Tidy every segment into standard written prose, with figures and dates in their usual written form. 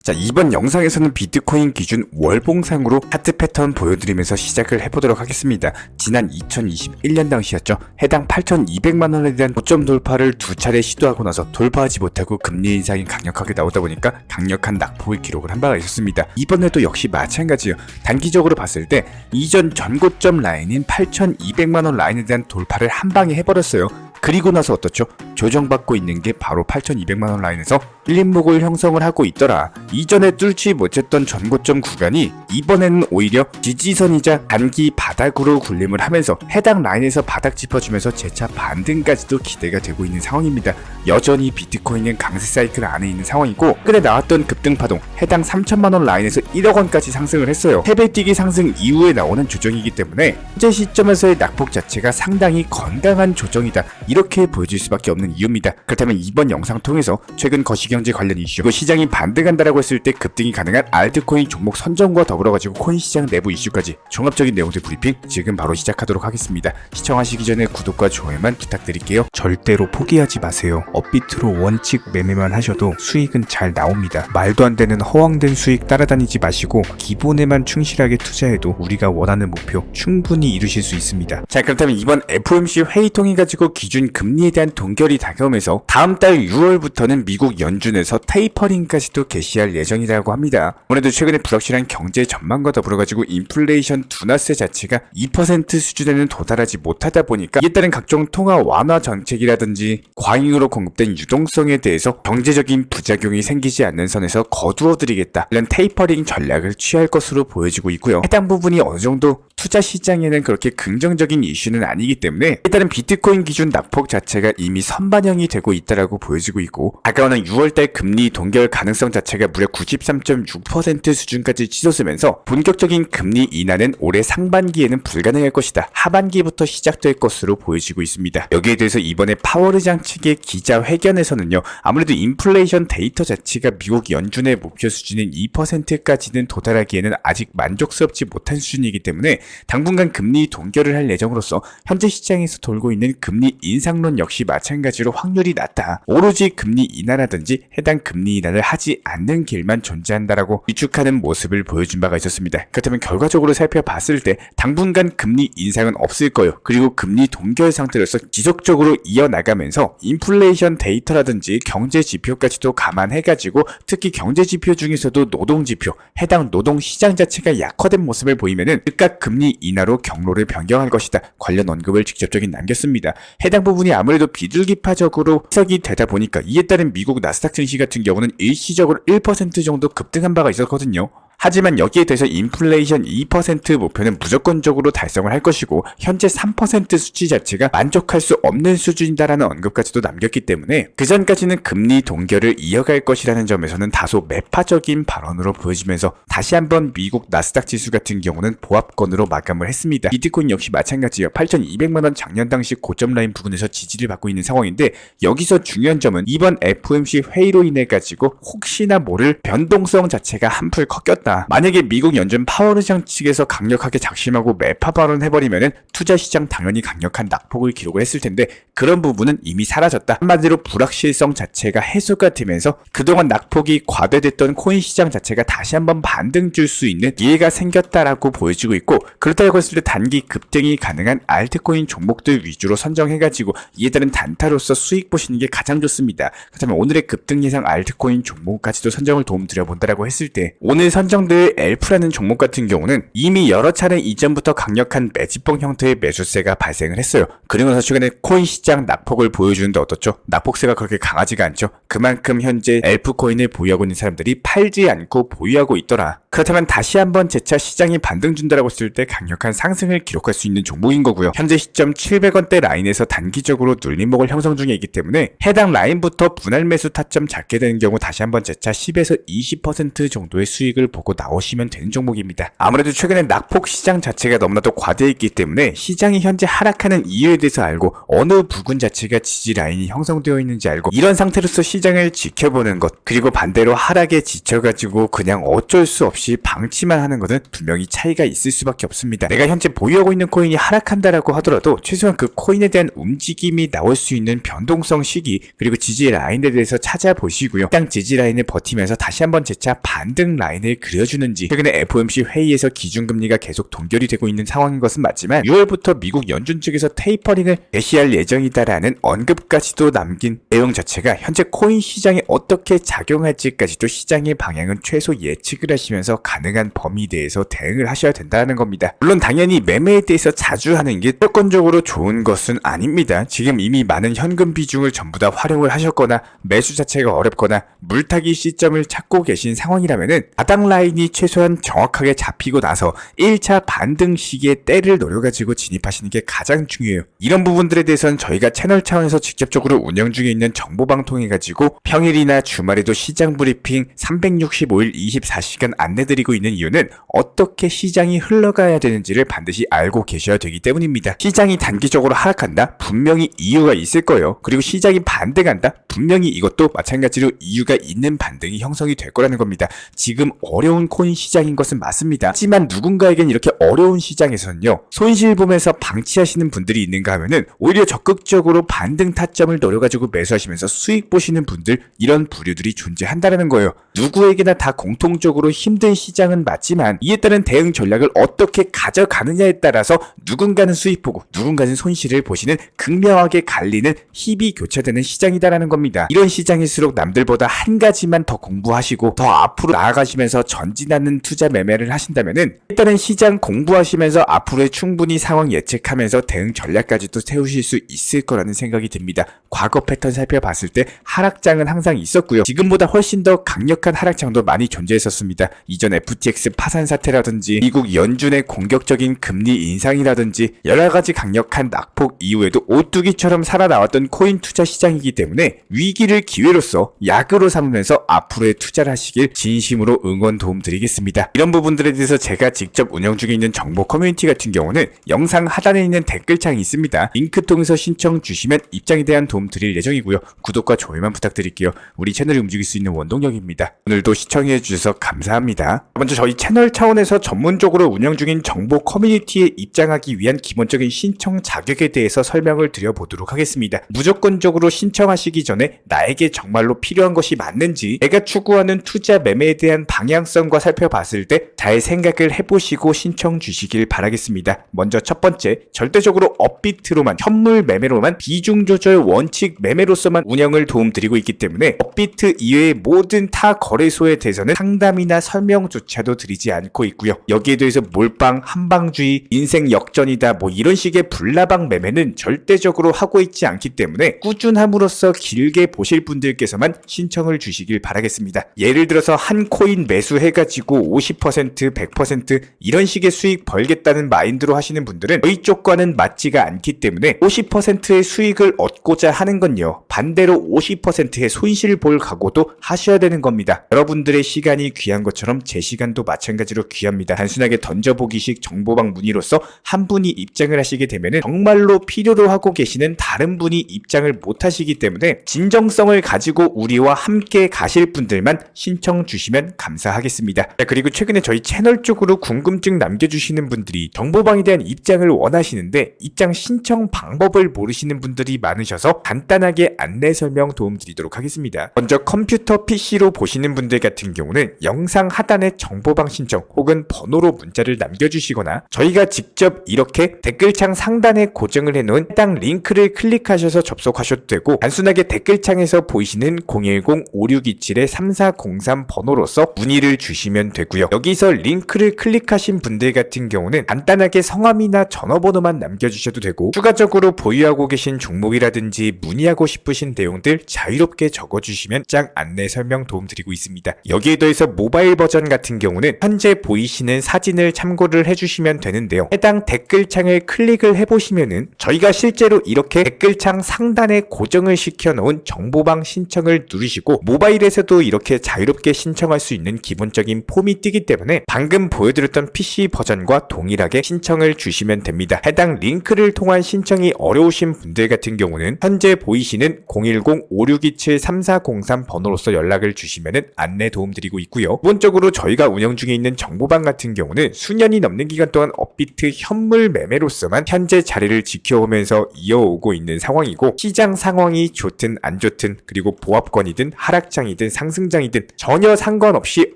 자, 이번 영상에서는 비트코인 기준 월봉상으로 차트 패턴 보여드리면서 시작을 해보도록 하겠습니다. 지난 2021년 당시였죠. 해당 8,200만원에 대한 고점 돌파를 두 차례 시도하고 나서 돌파하지 못하고 금리 인상이 강력하게 나오다 보니까 강력한 낙폭을 기록을 한 바가 있었습니다. 이번에도 역시 마찬가지예요. 단기적으로 봤을 때 이전 전고점 라인인 8,200만원 라인에 대한 돌파를 한 방에 해버렸어요. 그리고 나서 어떻죠? 조정받고 있는 게 바로 8,200만원 라인에서 일림목을 형성을 하고 있더라. 이전에 뚫지 못했던 전고점 구간이 이번에는 오히려 지지선이자 단기 바닥으로 군림을 하면서 해당 라인에서 바닥 짚어주면서 재차 반등까지도 기대가 되고 있는 상황입니다. 여전히 비트코인은 강세 사이클 안에 있는 상황이고, 최근에 나왔던 급등 파동 해당 3천만원 라인에서 1억원까지 상승을 했어요. 3배 뛰기 상승 이후에 나오는 조정이기 때문에 현재 시점에서의 낙폭 자체가 상당히 건강한 조정이다, 이렇게 보여질 수밖에 없는 이유입니다. 그렇다면 이번 영상 통해서 최근 거시경제 관련 이슈, 그리고 시장이 반등한다라고 했을 때 급등이 가능한 알트코인 종목 선정과 더불어가지고 코인 시장 내부 이슈까지 종합적인 내용들 브리핑 지금 바로 시작하도록 하겠습니다. 시청하시기 전에 구독과 좋아요만 부탁드릴게요. 절대로 포기하지 마세요. 업비트로 원칙 매매만 하셔도 수익은 잘 나옵니다. 말도 안 되는 허황된 수익 따라다니지 마시고 기본에만 충실하게 투자해도 우리가 원하는 목표 충분히 이루실 수 있습니다. 자, 그렇다면 이번 FOMC 회의 통해 가지고 기준 금리에 대한 동결이 다가오면서 다음 달 6월부터는 미국 연준에서 테이퍼링까지도 개시할 예정이라고 합니다. 아무래도 최근에 불확실한 경제 전망과 더불어가지고 인플레이션 둔화세 자체가 2% 수준에는 도달하지 못하다 보니까 이에 따른 각종 통화 완화 정책이라든지 과잉으로 공급된 유동성에 대해서 경제적인 부작용이 생기지 않는 선에서 거두어드리겠다, 이런 테이퍼링 전략을 취할 것으로 보여지고 있고요. 해당 부분이 어느 정도 투자 시장에는 그렇게 긍정적인 이슈는 아니기 때문에 일단은 비트코인 기준 낙폭 자체가 이미 선반영이 되고 있다라고 보여지고 있고, 다가오는 6월달 금리 동결 가능성 자체가 무려 93.6% 수준까지 치솟으면서 본격적인 금리 인하는 올해 상반기에는 불가능할 것이다, 하반기부터 시작될 것으로 보여지고 있습니다. 여기에 대해서 이번에 파월 의장 측의 기자회견에서는요, 아무래도 인플레이션 데이터 자체가 미국 연준의 목표 수준인 2%까지는 도달하기에는 아직 만족스럽지 못한 수준이기 때문에 당분간 금리 동결을 할 예정으로서 현재 시장에서 돌고 있는 금리 인상론 역시 마찬가지로 확률이 낮다, 오로지 금리 인하라든지 해당 금리 인하를 하지 않는 길만 존재한다라고 위축하는 모습을 보여준 바가 있었습니다. 그렇다면 결과적으로 살펴봤을 때 당분간 금리 인상은 없을 거예요. 그리고 금리 동결 상태로서 지속적으로 이어나가면서 인플레이션 데이터라든지 경제 지표까지도 감안해가지고 특히 경제 지표 중에서도 노동 지표, 해당 노동 시장 자체가 약화된 모습을 보이면은 즉각 금리 인하로 경로를 변경할 것이다, 관련 언급을 직접적인 남겼습니다. 해당 부분이 아무래도 비둘기파적으로 해석이 되다 보니까 이에 따른 미국 나스닥 증시 같은 경우는 일시적으로 1% 정도 급등한 바가 있었거든요. 하지만 여기에 대해서 인플레이션 2% 목표는 무조건적으로 달성을 할 것이고 현재 3% 수치 자체가 만족할 수 없는 수준이다라는 언급까지도 남겼기 때문에 그전까지는 금리 동결을 이어갈 것이라는 점에서는 다소 매파적인 발언으로 보여지면서 다시 한번 미국 나스닥 지수 같은 경우는 보합권으로 마감을 했습니다. 비트코인 역시 마찬가지예요. 8,200만원 작년 당시 고점 라인 부근에서 지지를 받고 있는 상황인데, 여기서 중요한 점은 이번 FOMC 회의로 인해 가지고 혹시나 모를 변동성 자체가 한풀 꺾였다, 만약에 미국 연준 파월 의장 측에서 강력하게 작심하고 매파 발언을 해버리면은 투자 시장 당연히 강력한 낙폭을 기록을 했을 텐데 그런 부분은 이미 사라졌다. 한마디로 불확실성 자체가 해소가 되면서 그동안 낙폭이 과대됐던 코인 시장 자체가 다시 한번 반등 줄 수 있는 기회가 생겼다라고 보여지고 있고, 그렇다고 했을 때 단기 급등이 가능한 알트코인 종목들 위주로 선정해가지고 이에 따른 단타로서 수익 보시는 게 가장 좋습니다. 그렇다면 오늘의 급등 예상 알트코인 종목까지도 선정을 도움드려본다라고 했을 때 오늘 선정 엘프라는 종목 같은 경우는 이미 여러 차례 이전부터 강력한 매집봉 형태의 매수세가 발생을 했어요. 그리고 나서 최근에 코인 시장 낙폭을 보여주는데 어떻죠? 낙폭세가 그렇게 강하지가 않죠. 그만큼 현재 엘프 코인을 보유하고 있는 사람들이 팔지 않고 보유하고 있더라. 그렇다면 다시 한번 재차 시장이 반등 준다라고 했을 때 강력한 상승을 기록할 수 있는 종목인 거고요. 현재 시점 700원대 라인에서 단기적으로 눌림목을 형성 중에 있기 때문에 해당 라인부터 분할 매수 타점 잡게 되는 경우 다시 한번 재차 10에서 20% 정도의 수익을 보고 보고 나오시면 되는 종목입니다. 아무래도 최근에 낙폭 시장 자체가 너무나도 과대해 있기 때문에 시장이 현재 하락하는 이유에 대해서 알고 어느 부분 자체가 지지 라인이 형성되어 있는지 알고 이런 상태로서 시장을 지켜보는 것, 그리고 반대로 하락에 지쳐가지고 그냥 어쩔 수 없이 방치만 하는 것은 분명히 차이가 있을 수밖에 없습니다. 내가 현재 보유하고 있는 코인이 하락한다라고 하더라도 최소한 그 코인에 대한 움직임이 나올 수 있는 변동성 시기, 그리고 지지 라인에 대해서 찾아보시고요. 땅 지지 라인을 버티면서 다시 한번 재차 반등 라인을 그려주는지. 최근에 FOMC 회의에서 기준금리가 계속 동결이 되고 있는 상황인 것은 맞지만 6월부터 미국 연준 측에서 테이퍼링을 개시할 예정이다라는 언급까지도 남긴 내용 자체가 현재 코인 시장에 어떻게 작용할지까지도 시장의 방향은 최소 예측을 하시면서 가능한 범위 내에서 대응을 하셔야 된다는 겁니다. 물론 당연히 매매에 대해서 자주 하는 게 무조건적으로 좋은 것은 아닙니다. 지금 이미 많은 현금 비중을 전부 다 활용을 하셨거나 매수 자체가 어렵거나 물타기 시점을 찾고 계신 상황이라면은 바닥 라인이 최소한 정확하게 잡히고 나서 1차 반등 시기에 때를 노려가지고 진입하시는 게 가장 중요해요. 이런 부분들에 대해서는 저희가 채널 차원에서 직접적으로 운영 중에 있는 정보방 통해가지고 평일이나 주말에도 시장 브리핑 365일 24시간 안내드리고 있는 이유는 어떻게 시장이 흘러가야 되는지를 반드시 알고 계셔야 되기 때문입니다. 시장이 단기적으로 하락한다? 분명히 이유가 있을 거예요. 그리고 시장이 반등한다? 분명히 이것도 마찬가지로 이유가 있는 반등이 형성이 될 거라는 겁니다. 지금 어려운 코인 시장인 것은 맞습니다. 하지만 누군가에겐 이렇게 어려운 시장에서는요, 손실 보면서 방치하시는 분들이 있는가 하면은 오히려 적극적으로 반등 타점을 노려가지고 매수하시면서 수익 보시는 분들, 이런 부류들이 존재한다는 거예요. 누구에게나 다 공통적으로 힘든 시장은 맞지만 이에 따른 대응 전략을 어떻게 가져가느냐에 따라서 누군가는 수익 보고 누군가는 손실을 보시는 극명하게 갈리는 힙이 교차되는 시장이다라는 겁니다. 이런 시장일수록 남들보다 한 가지만 더 공부하시고 더 앞으로 나아가시면서 전진하는 투자 매매를 하신다면은 일단은 시장 공부하시면서 앞으로의 충분히 상황 예측하면서 대응 전략까지도 세우실 수 있을 거라는 생각이 듭니다. 과거 패턴 살펴봤을 때 하락장은 항상 있었고요. 지금보다 훨씬 더 강력한 하락장도 많이 존재했었습니다. 이전 FTX 파산 사태라든지 미국 연준의 공격적인 금리 인상이라든지 여러가지 강력한 낙폭 이후에도 오뚜기처럼 살아나왔던 코인 투자 시장이기 때문에 위기를 기회로서 약으로 삼으면서 앞으로의 투자를 하시길 진심으로 응원 도움 드리겠습니다. 이런 부분들에 대해서 제가 직접 운영 중에 있는 정보 커뮤니티 같은 경우는 영상 하단에 있는 댓글창이 있습니다. 링크 통해서 신청 주시면 입장에 대한 도움 드릴 예정이고요. 구독과 좋아요만 부탁드릴게요. 우리 채널이 움직일 수 있는 원동력입니다. 오늘도 시청해 주셔서 감사합니다. 먼저 저희 채널 차원에서 전문적으로 운영 중인 정보 커뮤니티에 입장하기 위한 기본적인 신청 자격에 대해서 설명을 드려보도록 하겠습니다. 무조건적으로 신청하시기 전에 나에게 정말로 필요한 것이 맞는지, 내가 추구하는 투자 매매에 대한 방향성과 살펴봤을 때 잘 생각을 해보시고 신청 주시길 바라겠습니다. 먼저 첫 번째, 절대적으로 업비트로만, 현물 매매로만, 비중 조절 원칙 매매로서만 운영을 도움드리고 있기 때문에 업비트 이외의 모든 타 거래소에 대해서는 상담이나 설명조차도 드리지 않고 있고요. 여기에 대해서 몰빵, 한방주의, 인생 역전이다 뭐 이런 식의 불나방 매매는 절대적으로 하고 있지 않기 때문에 꾸준함으로써 길게 보실 분들께서만 신청을 주시길 바라겠습니다. 예를 들어서 한 코인 매수해가지고 50%, 100% 이런 식의 수익 벌겠다는 마인드로 하시는 분들은 저희 쪽과는 맞지가 않기 때문에 50%의 수익을 얻고자 하는 건요, 반대로 50%의 손실을 볼 각오도 하셔야 되는 겁니다. 여러분들의 시간이 귀한 것처럼 제 시간도 마찬가지로 귀합니다. 단순하게 던져보기식 정보방 문의로서 한 분이 입장을 하시게 되면 정말로 필요로 하고 계시는 다른 분이 입장을 못 하시기 때문에 진정성을 가지고 우리와 함께 가실 분들만 신청 주시면 감사하겠습니다. 자, 그리고 최근에 저희 채널 쪽으로 궁금증 남겨주시는 분들이 정보방에 대한 입장을 원하시는데 입장 신청 방법을 모르시는 분들이 많으셔서 간단하게 안내 설명 도움드리도록 하겠습니다. 먼저 컴퓨터 PC로 보시는 분들 같은 경우는 영상 하단에 정보방 신청 혹은 번호로 문자를 남겨주시거나 저희가 직접 이렇게 댓글창 상단에 고정을 해놓은 해당 링크를 클릭하셔서 접속하셔도 되고, 단순하게 댓글창에서 보이시는 010-5627-3403 번호로서 문의를 주시면 되고요. 여기서 링크를 클릭하신 분들 같은 경우는 간단하게 성함이나 전화번호만 남겨주셔도 되고, 추가적으로 보유하고 계신 종목이라든지 문의하고 싶으신 내용들 자유롭게 적어주시면 짱 안내 설명 도움드리고 있습니다. 여기에 더해서 모바일 버전 같은 경우는 현재 보이시는 사진을 참고를 해주시면 되는데요. 해당 댓글창을 클릭을 해보시면은 저희가 실제로 이렇게 댓글창 상단에 고정을 시켜놓은 정보방 신청을 누르시고 모바일에서도 이렇게 자유롭게 신청할 수 있는 기본적인 기본적인 폼이 뜨기 때문에 방금 보여드렸던 PC 버전과 동일하게 신청을 주시면 됩니다. 해당 링크를 통한 신청이 어려우신 분들 같은 경우는 현재 보이시는 010-5627-3403 번호로서 연락을 주시면 안내 도움드리고 있고요. 기본적으로 저희가 운영 중에 있는 정보방 같은 경우는 수년이 넘는 기간 동안 업비트 현물 매매로서만 현재 자리를 지켜오면서 이어오고 있는 상황이고, 시장 상황이 좋든 안 좋든 그리고 보합권이든 하락장이든 상승장이든 전혀 상관없이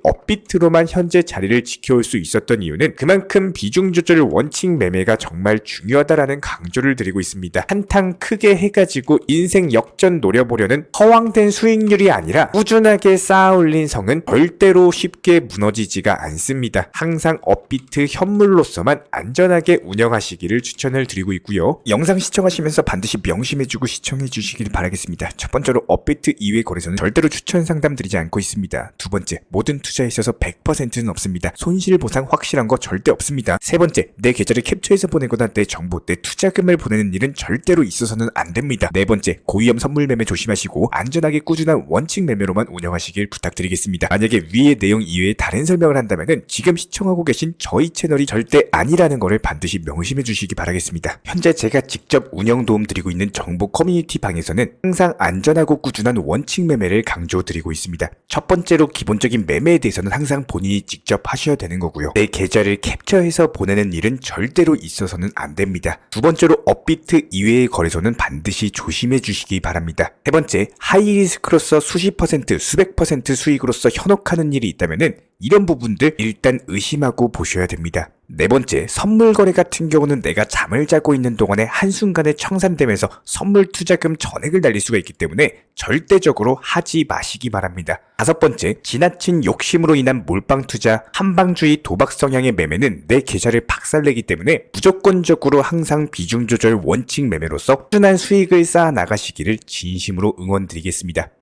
업비트로만 현재 자리를 지켜올 수 있었던 이유는 그만큼 비중 조절 원칙 매매가 정말 중요하다라는 강조를 드리고 있습니다. 한탕 크게 해가지고 인생 역전 노려보려는 허황된 수익률이 아니라 꾸준하게 쌓아올린 성은 절대로 쉽게 무너지지가 않습니다. 항상 업비트 현물로서만 안전하게 운영하시기를 추천을 드리고 있고요. 영상 시청하시면서 반드시 명심해주고 시청해주시길 바라겠습니다. 첫 번째로 업비트 이외의 거래소는 절대로 추천 상담 드리지 않고 있습니다. 두 번째, 모든 투자에 있어서 100%는 없습니다. 손실 보상 확실한 거 절대 없습니다. 세 번째, 내 계좌를 캡처해서 보내거나 내 정보, 내 투자금을 보내는 일은 절대로 있어서는 안 됩니다. 네 번째, 고위험 선물 매매 조심하시고 안전하게 꾸준한 원칙 매매로만 운영하시길 부탁드리겠습니다. 만약에 위의 내용 이외에 다른 설명을 한다면 지금 시청하고 계신 저희 채널이 절대 아니라는 것을 반드시 명심해 주시기 바라겠습니다. 현재 제가 직접 운영 도움 드리고 있는 정보 커뮤니티 방에서는 항상 안전하고 꾸준한 원칙 매매를 강조드리고 있습니다. 첫 번째로 기본적인 매매에 대해서는 항상 본인이 직접 하셔야 되는 거고요. 내 계좌를 캡처해서 보내는 일은 절대로 있어서는 안 됩니다. 두 번째로 업비트 이외의 거래소는 반드시 조심해 주시기 바랍니다. 세 번째, 하이리스크로서 수십 퍼센트, 수백 퍼센트 수익으로서 현혹하는 일이 있다면은 이런 부분들 일단 의심하고 보셔야 됩니다. 네 번째, 선물 거래 같은 경우는 내가 잠을 자고 있는 동안에 한순간에 청산되면서 선물 투자금 전액을 날릴 수가 있기 때문에 절대적으로 하지 마시기 바랍니다. 다섯 번째, 지나친 욕심으로 인한 몰빵 투자, 한방주의 도박 성향의 매매는 내 계좌를 박살내기 때문에 무조건적으로 항상 비중 조절 원칙 매매로서 꾸준한 수익을 쌓아 나가시기를 진심으로 응원드리겠습니다.